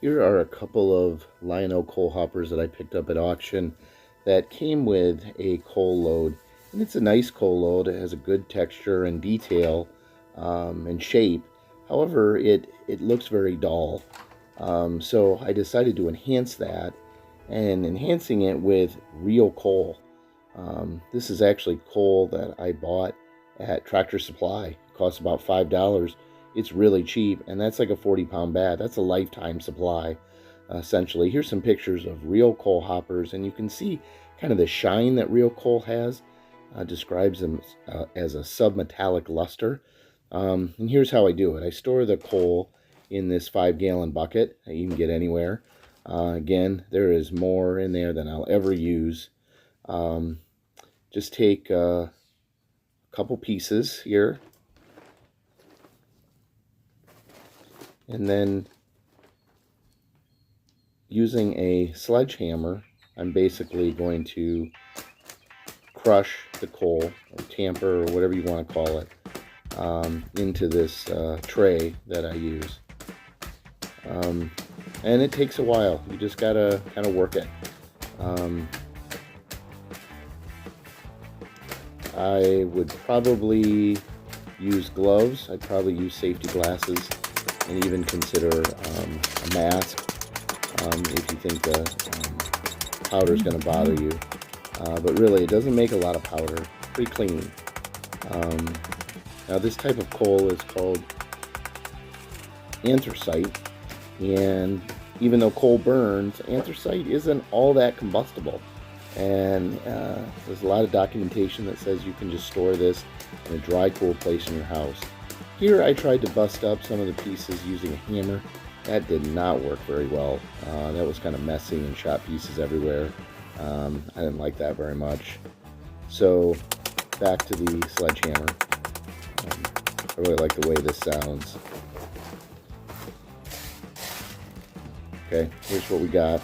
Here are a couple of Lionel coal hoppers that I picked up at auction that came with a coal load. And it's a nice coal load. It has a good texture and detail and shape. However, it looks very dull. So I decided to enhance that, and enhancing it with real coal. This is actually coal that I bought at Tractor Supply. It costs about $5. It's really cheap, and that's like a 40-pound bag. That's a lifetime supply, essentially. Here's some pictures of real coal hoppers, and you can see kind of the shine that real coal has. Describes them as a submetallic luster. And here's how I do it. I store the coal in this 5-gallon bucket that you can get anywhere. Again, there is more in there than I'll ever use. Just take a couple pieces here, and then using a sledgehammer, I'm basically going to crush the coal, or tamper, or whatever you want to call it, into this tray that I use. And it takes a while. You just gotta kind of work it. I would probably use gloves. I'd probably use safety glasses, and even consider a mask if you think the powder is going to bother you. But really, it doesn't make a lot of powder. Pretty clean. Now, this type of coal is called anthracite, and even though coal burns, anthracite isn't all that combustible. And there's a lot of documentation that says you can just store this in a dry, cool place in your house. Here I tried to bust up some of the pieces using a hammer. That did not work very well. That was kind of messy and shot pieces everywhere. I didn't like that very much. So back to the sledgehammer. I really like the way this sounds. Okay, here's what we got.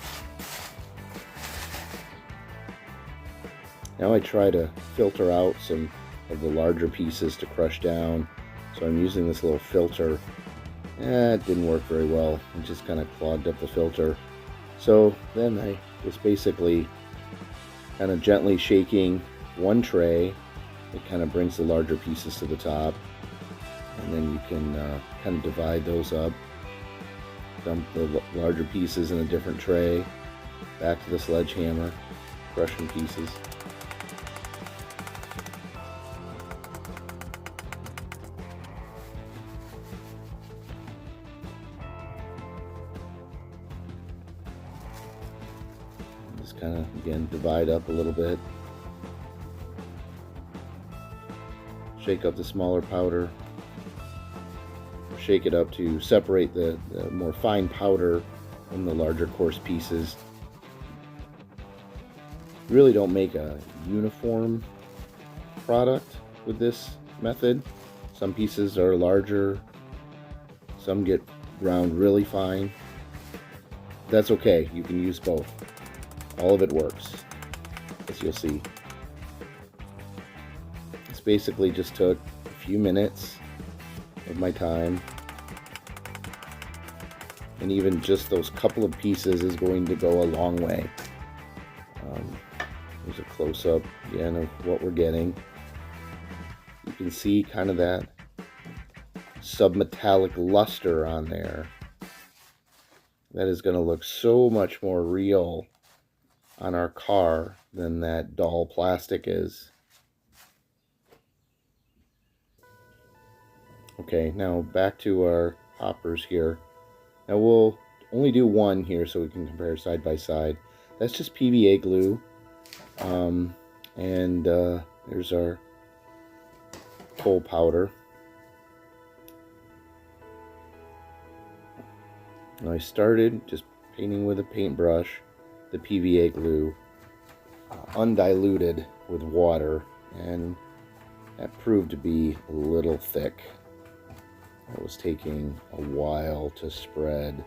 Now I try to filter out some of the larger pieces to crush down. So I'm using this little filter. It didn't work very well. It just kind of clogged up the filter. So then I just basically kind of gently shaking one tray. It kind of brings the larger pieces to the top. And then you can kind of divide those up. Dump the larger pieces in a different tray. Back to the sledgehammer. Crushing pieces. Just kind of, again, divide up a little bit. Shake up the smaller powder. Shake it up to separate the more fine powder from the larger coarse pieces. You really don't make a uniform product with this method. Some pieces are larger, some get ground really fine. That's okay, you can use both. All of it works, as you'll see. This basically just took a few minutes of my time, and even just those couple of pieces is going to go a long way. There's a close-up again of what we're getting. You can see kind of that submetallic luster on there. That is going to look so much more real on our car than that dull plastic is. Okay, now back to our hoppers here. Now we'll only do one here so we can compare side by side. That's just PVA glue. There's our coal powder. Now I started just painting with a paintbrush the PVA glue, undiluted with water, and that proved to be a little thick. It was taking a while to spread.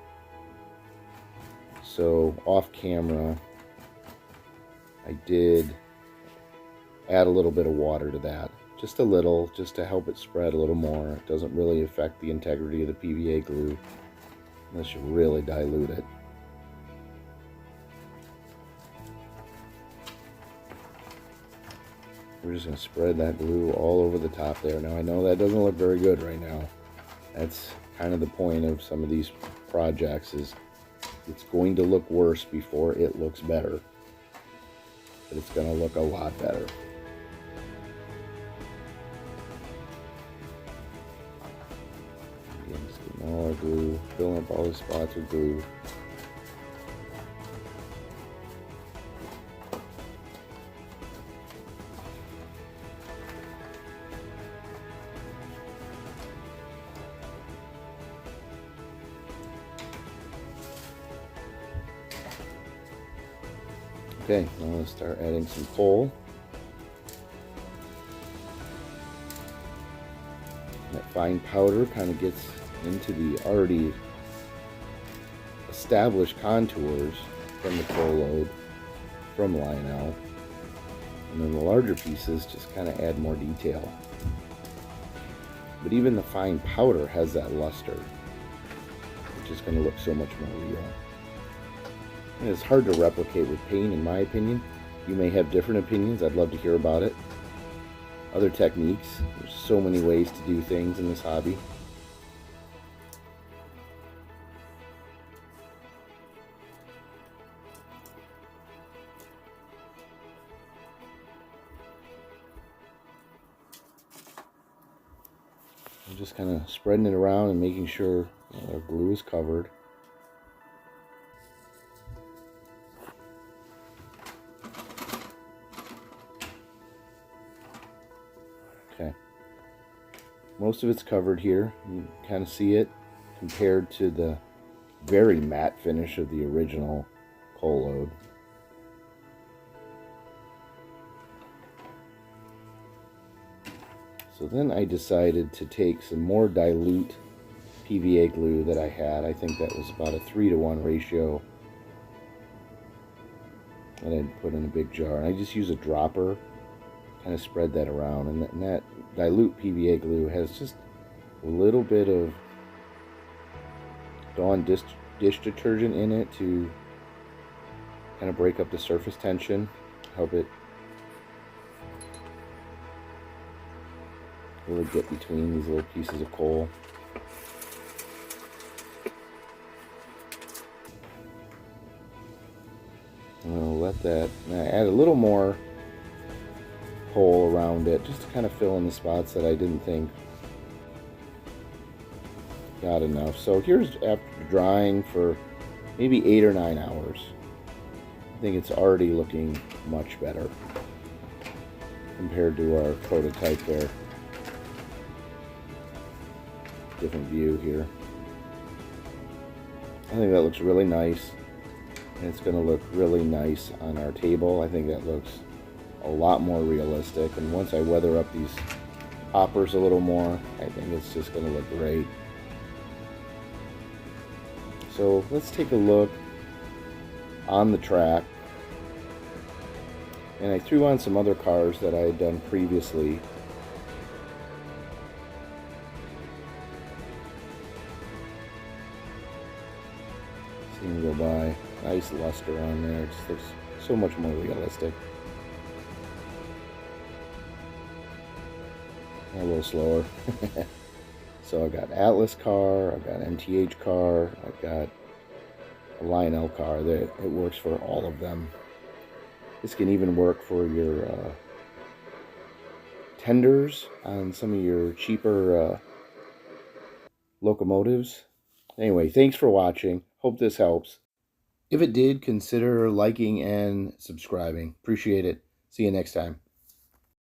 So off camera, I did add a little bit of water to that. Just a little, just to help it spread a little more. It doesn't really affect the integrity of the PVA glue. unless you really dilute it. We're just going to spread that glue all over the top there. Now I know that doesn't look very good right now. That's kind of the point of some of these projects, is it's going to look worse before it looks better. But it's going to look a lot better. Again, just getting all our glue, filling up all the spots with glue. Okay, now let's start adding some coal. That fine powder kind of gets into the already established contours from the coal load from Lionel. And then the larger pieces just kind of add more detail. But even the fine powder has that luster, which is going to look so much more real. And it's hard to replicate with paint, in my opinion. You may have different opinions. I'd love to hear about it. Other techniques. There's so many ways to do things in this hobby. I'm just kind of spreading it around and making sure our glue is covered. Okay, most of it's covered here. You can kind of see it compared to the very matte finish of the original coal load. So then I decided to take some more dilute PVA glue that I had. I think that was about a 3-to-1 ratio that I put in a big jar. And I just use a dropper, kind of spread that around. And that dilute PVA glue has just a little bit of Dawn dish detergent in it to kind of break up the surface tension, help it really get between these little pieces of coal. I'm going to let that, and I add a little more coal around it just to kind of fill in the spots that I didn't think got enough. So here's after drying for maybe 8 or 9 hours. I think it's already looking much better compared to our prototype there. Different view here. I think that looks really nice, and it's going to look really nice on our table. I think that looks a lot more realistic, and once I weather up these hoppers a little more, I think it's just going to look great. So let's take a look on the track, and I threw on some other cars that I had done previously. Seeing go by. Nice luster on there. It just looks so much more realistic. A little slower. So I've got Atlas car, I've got MTH car, I've got a Lionel car. It works for all of them. This can even work for your tenders on some of your cheaper locomotives. Anyway, thanks for watching. Hope this helps. If it did, consider liking and subscribing. Appreciate it. See you next time.